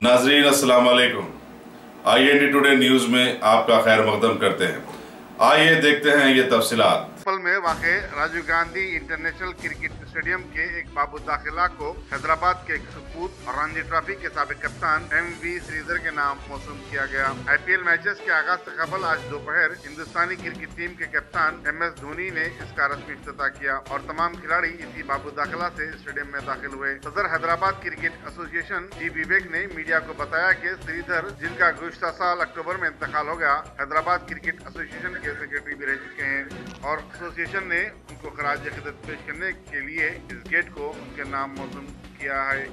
नाजरीन अस्सलाम वालेकुम। IND टुडे न्यूज में आपका खैर मकदम करते हैं। आइए देखते हैं ये तफसीलात। पल में वाक़े Rajiv Gandhi international cricket stadium के एक बाबू दाखिला को हैदराबाद के सपूत और रणजी ट्रॉफी के साबिक कप्तान MV श्रीधर के नाम मौसूम किया गया। IPL मैचेस के आगाज से कबल आज दोपहर हिंदुस्तानी क्रिकेट टीम के कप्तान MS धोनी ने इसका रस्मी इफ्तिताह किया और तमाम खिलाड़ी इसी बाबू दाखिला से स्टेडियम में दाखिल हुए। सदर हैदराबाद क्रिकेट एसोसिएशन G विवेक ने मीडिया को बताया कि श्रीधर, जिनका गुज़श्ता साल अक्टूबर में इंतकाल हो गया, हैदराबाद क्रिकेट एसोसिएशन के सेक्रेटरी भी रह चुके हैं और एसोसिएशन ने उनको खराज अक़ीदत पेश करने के लिए इस गेट को उनके नाम मौसूम किया है।